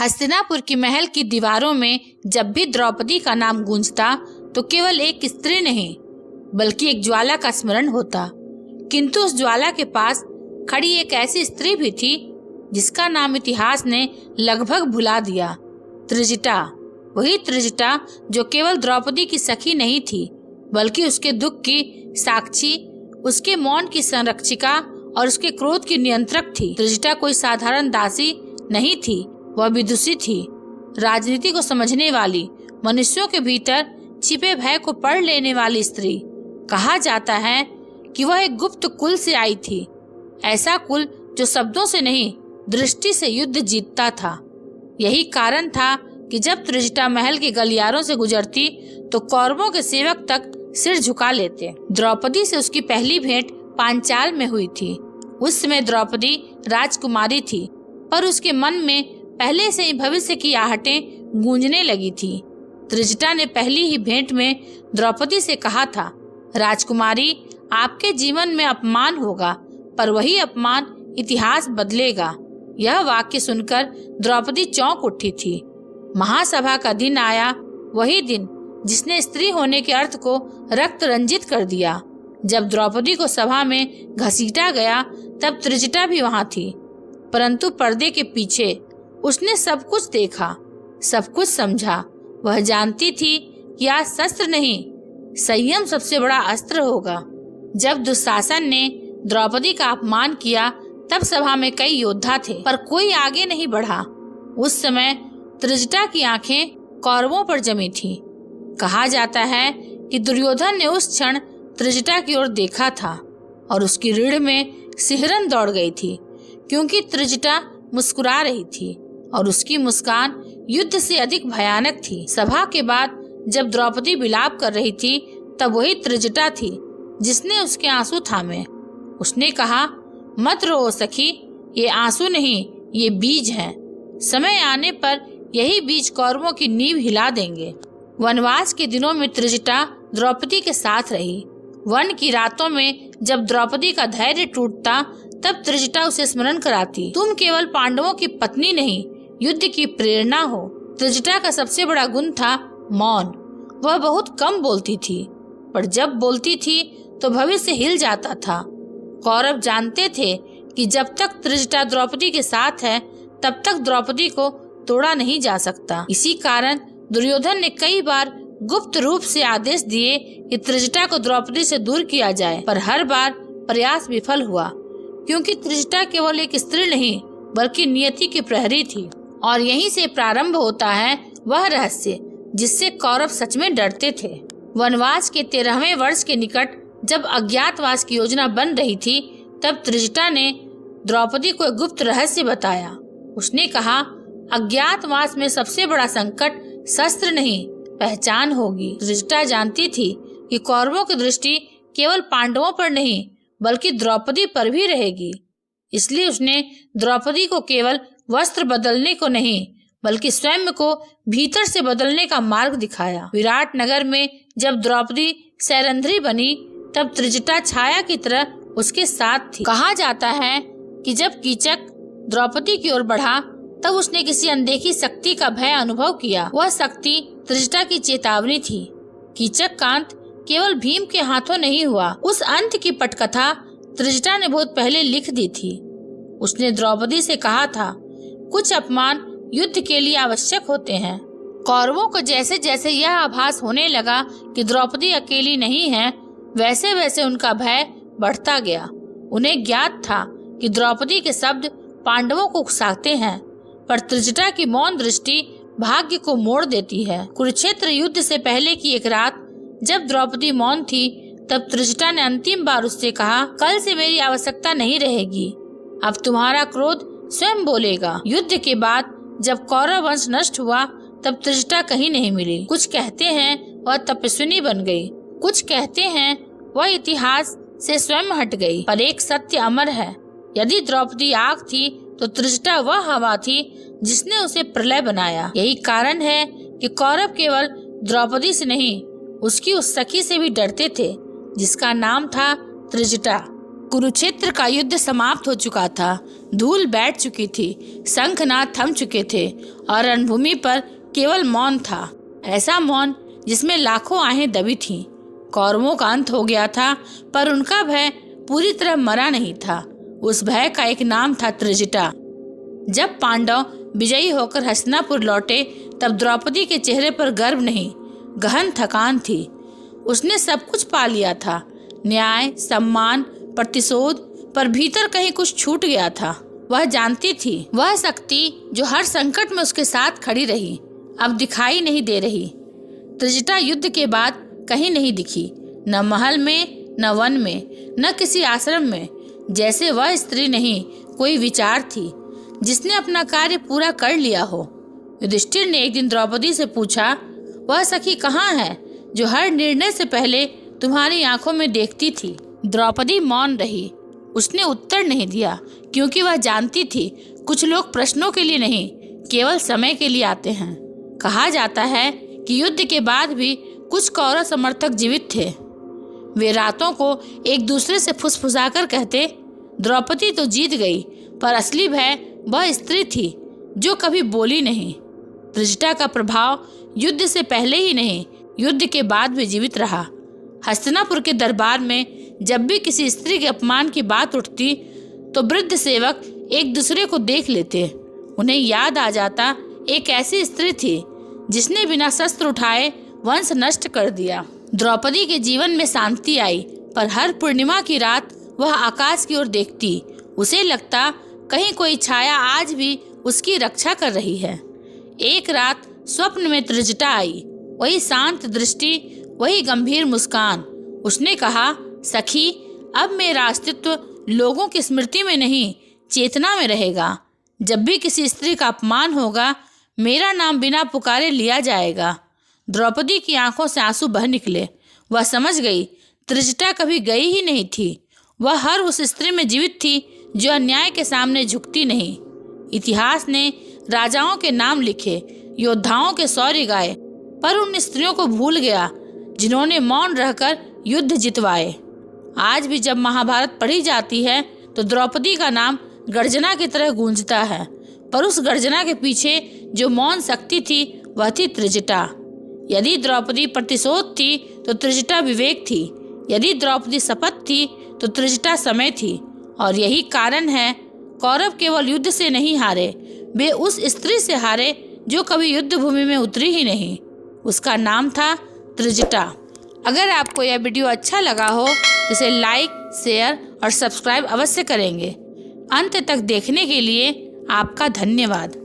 हस्तिनापुर की महल की दीवारों में जब भी द्रौपदी का नाम गूंजता तो केवल एक स्त्री नहीं बल्कि एक ज्वाला का स्मरण होता। किंतु उस ज्वाला के पास खड़ी एक ऐसी स्त्री भी थी जिसका नाम इतिहास ने लगभग भुला दिया, त्रिजटा। वही त्रिजटा जो केवल द्रौपदी की सखी नहीं थी बल्कि उसके दुख की साक्षी, उसके मौन की संरक्षिका और उसके क्रोध की नियंत्रक थी। त्रिजटा कोई साधारण दासी नहीं थी, वह विदुषी थी, राजनीति को समझने वाली, मनुष्यों के भीतर छिपे भय को पढ़ लेने वाली स्त्री। कहा जाता है कि वह एक गुप्त कुल से आई थी, ऐसा कुल जो शब्दों से नहीं दृष्टि से युद्ध जीतता था। यही कारण था कि जब त्रिजटा महल के गलियारों से गुजरती तो कौरवों के सेवक तक सिर झुका लेते। द्रौपदी से उसकी पहली भेंट पांचाल में हुई थी। उस समय द्रौपदी राजकुमारी थी, पर उसके मन में पहले से ही भविष्य की आहटें गूंजने लगी थी। त्रिजटा ने पहली ही भेंट में द्रौपदी से कहा था, राजकुमारी, आपके जीवन में अपमान होगा, पर वही अपमान इतिहास बदलेगा। यह वाक्य सुनकर द्रौपदी चौंक उठी थी। महासभा का दिन आया, वही दिन जिसने स्त्री होने के अर्थ को रक्त रंजित कर दिया। जब द्रौपदी को सभा में घसीटा गया तब त्रिजटा भी वहां थी, परंतु पर्दे के पीछे उसने सब कुछ देखा, सब कुछ समझा। वह जानती थी कि आज शस्त्र नहीं, संयम सबसे बड़ा अस्त्र होगा। जब दुशासन ने द्रौपदी का अपमान किया तब सभा में कई योद्धा थे, पर कोई आगे नहीं बढ़ा। उस समय त्रिजटा की आंखें कौरवों पर जमी थीं। कहा जाता है कि दुर्योधन ने उस क्षण त्रिजटा की ओर देखा था और उसकी रीढ़ में सिहरन दौड़ गई थी, क्योंकि त्रिजटा मुस्कुरा रही थी और उसकी मुस्कान युद्ध से अधिक भयानक थी। सभा के बाद जब द्रौपदी विलाप कर रही थी तब वही त्रिजटा थी जिसने उसके आंसू थामे। उसने कहा, मत रो सखी, ये आंसू नहीं, ये बीज हैं। समय आने पर यही बीज कौरवों की नींव हिला देंगे। वनवास के दिनों में त्रिजटा द्रौपदी के साथ रही। वन की रातों में जब द्रौपदी का धैर्य टूटता तब त्रिजटा उसे स्मरण कराती, तुम केवल पांडवों की पत्नी नहीं, युद्ध की प्रेरणा हो। त्रिजटा का सबसे बड़ा गुण था मौन। वह बहुत कम बोलती थी, पर जब बोलती थी तो भविष्य हिल जाता था। कौरव जानते थे कि जब तक त्रिजटा द्रौपदी के साथ है तब तक द्रौपदी को तोड़ा नहीं जा सकता। इसी कारण दुर्योधन ने कई बार गुप्त रूप से आदेश दिए कि त्रिजटा को द्रौपदी से दूर किया जाए, पर हर बार प्रयास विफल हुआ, क्योंकि त्रिजटा केवल एक स्त्री नहीं बल्कि नियति की प्रहरी थी। और यहीं से प्रारंभ होता है वह रहस्य जिससे कौरव सच में डरते थे। वनवास के 13वें वर्ष के निकट जब अज्ञातवास की योजना बन रही थी तब त्रिजटा ने द्रौपदी को एक गुप्त रहस्य बताया। उसने कहा, अज्ञातवास में सबसे बड़ा संकट शस्त्र नहीं, पहचान होगी। त्रिजटा जानती थी कि कौरवों की दृष्टि केवल पांडवों पर नहीं बल्कि द्रौपदी पर भी रहेगी। इसलिए उसने द्रौपदी को केवल वस्त्र बदलने को नहीं बल्कि स्वयं को भीतर से बदलने का मार्ग दिखाया। विराट नगर में जब द्रौपदी सैरंध्री बनी तब त्रिजटा छाया की तरह उसके साथ थी। कहा जाता है कि जब कीचक द्रौपदी की ओर बढ़ा तब उसने किसी अनदेखी शक्ति का भय अनुभव किया। वह शक्ति त्रिजटा की चेतावनी थी। कीचक कांत केवल भीम के हाथों नहीं हुआ। उस अंत की पटकथा त्रिजटा ने बहुत पहले लिख दी थी। उसने द्रौपदी से कहा था, कुछ अपमान युद्ध के लिए आवश्यक होते हैं। कौरवों को जैसे जैसे यह आभास होने लगा कि द्रौपदी अकेली नहीं है, वैसे वैसे उनका भय बढ़ता गया। उन्हें ज्ञात था कि द्रौपदी के शब्द पांडवों को उकसाते हैं, पर त्रिजटा की मौन दृष्टि भाग्य को मोड़ देती है। कुरुक्षेत्र युद्ध से पहले की एक रात जब द्रौपदी मौन थी तब त्रिजटा ने अंतिम बार उससे कहा, कल से मेरी आवश्यकता नहीं रहेगी, अब तुम्हारा क्रोध स्वयं बोलेगा। युद्ध के बाद जब कौरव वंश नष्ट हुआ तब त्रिजटा कहीं नहीं मिली। कुछ कहते हैं वह तपस्विनी बन गई, कुछ कहते हैं वह इतिहास से स्वयं हट गई, पर एक सत्य अमर है, यदि द्रौपदी आग थी तो त्रिजटा वह हवा थी जिसने उसे प्रलय बनाया। यही कारण है कि कौरव केवल द्रौपदी से नहीं उसकी उस सखी से भी डरते थे जिसका नाम था त्रिजटा। कुरुक्षेत्र का युद्ध समाप्त हो चुका था। धूल बैठ चुकी थी, शंखनाद थम चुके थे और रणभूमि पर केवल मौन था। ऐसा मौन जिसमें लाखों आहें दबी थीं। कौरवों का अंत हो गया था, पर उनका भय पूरी तरह मरा नहीं था। उस भय का एक नाम था त्रिजटा। जब पांडव विजयी होकर हस्तिनापुर लौटे, तब द्रौपदी के चेहरे पर गर्व नहीं, गहन थकान थी। उसने सब कुछ पा लिया था, न्याय, सम्मान, प्रतिशोध, पर भीतर कहीं कुछ छूट गया था। वह जानती थी वह शक्ति जो हर संकट में उसके साथ खड़ी रही, अब दिखाई नहीं दे रही। त्रिजटा युद्ध के बाद कहीं नहीं दिखी, न महल में, न वन में, न किसी आश्रम में। जैसे वह स्त्री नहीं, कोई विचार थी जिसने अपना कार्य पूरा कर लिया हो। युधिष्ठिर ने एक दिन द्रौपदी से पूछा, वह सखी कहाँ है जो हर निर्णय से पहले तुम्हारी आंखों में देखती थी? द्रौपदी मौन रही। उसने उत्तर नहीं दिया, क्योंकि वह जानती थी कुछ लोग प्रश्नों के लिए नहीं, केवल समय के लिए आते हैं। कहा जाता है कि युद्ध के बाद भी कुछ कौरव समर्थक जीवित थे। वे रातों को एक दूसरे से फुसफुसाकर कहते, द्रौपदी तो जीत गई, पर असली भय वह स्त्री थी जो कभी बोली नहीं। त्रिजटा का प्रभाव युद्ध से पहले ही नहीं, युद्ध के बाद भी जीवित रहा। हस्तिनापुर के दरबार में जब भी किसी स्त्री के अपमान की बात उठती, तो वृद्ध सेवक एक दूसरे को देख लेते। उन्हें याद आ जाता, एक ऐसी स्त्री थी जिसने बिना शस्त्र उठाए वंश नष्ट कर दिया। द्रौपदी के जीवन में शांति आई, पर हर पूर्णिमा की रात वह आकाश की ओर देखती। उसे लगता कहीं कोई छाया आज भी उसकी रक्षा कर रही है। एक रात स्वप्न में त्रिजटा आई, वही शांत दृष्टि, वही गंभीर मुस्कान। उसने कहा, सखी, अब मेरा अस्तित्व लोगों की स्मृति में नहीं, चेतना में रहेगा। जब भी किसी स्त्री का अपमान होगा, मेरा नाम बिना पुकारे लिया जाएगा। द्रौपदी की आंखों से आंसू बह निकले। वह समझ गई त्रिजटा कभी गई ही नहीं थी। वह हर उस स्त्री में जीवित थी जो अन्याय के सामने झुकती नहीं। इतिहास ने राजाओं के नाम लिखे, योद्धाओं के शौर्य गाए, पर उन स्त्रियों को भूल गया जिन्होंने मौन रहकर युद्ध जितवाए। आज भी जब महाभारत पढ़ी जाती है, तो द्रौपदी का नाम गर्जना की तरह गूंजता है, पर उस गर्जना के पीछे जो मौन शक्ति थी, वह थी त्रिजटा। यदि द्रौपदी प्रतिशोध थी, तो त्रिजटा विवेक थी। यदि द्रौपदी शपथ थी, तो त्रिजटा समय थी। और यही कारण है कौरव केवल युद्ध से नहीं हारे, वे उस स्त्री से हारे जो कभी युद्ध भूमि में उतरी ही नहीं। उसका नाम था त्रिजटा। अगर आपको यह वीडियो अच्छा लगा हो तो इसे लाइक, शेयर और सब्सक्राइब अवश्य करेंगे। अंत तक देखने के लिए आपका धन्यवाद।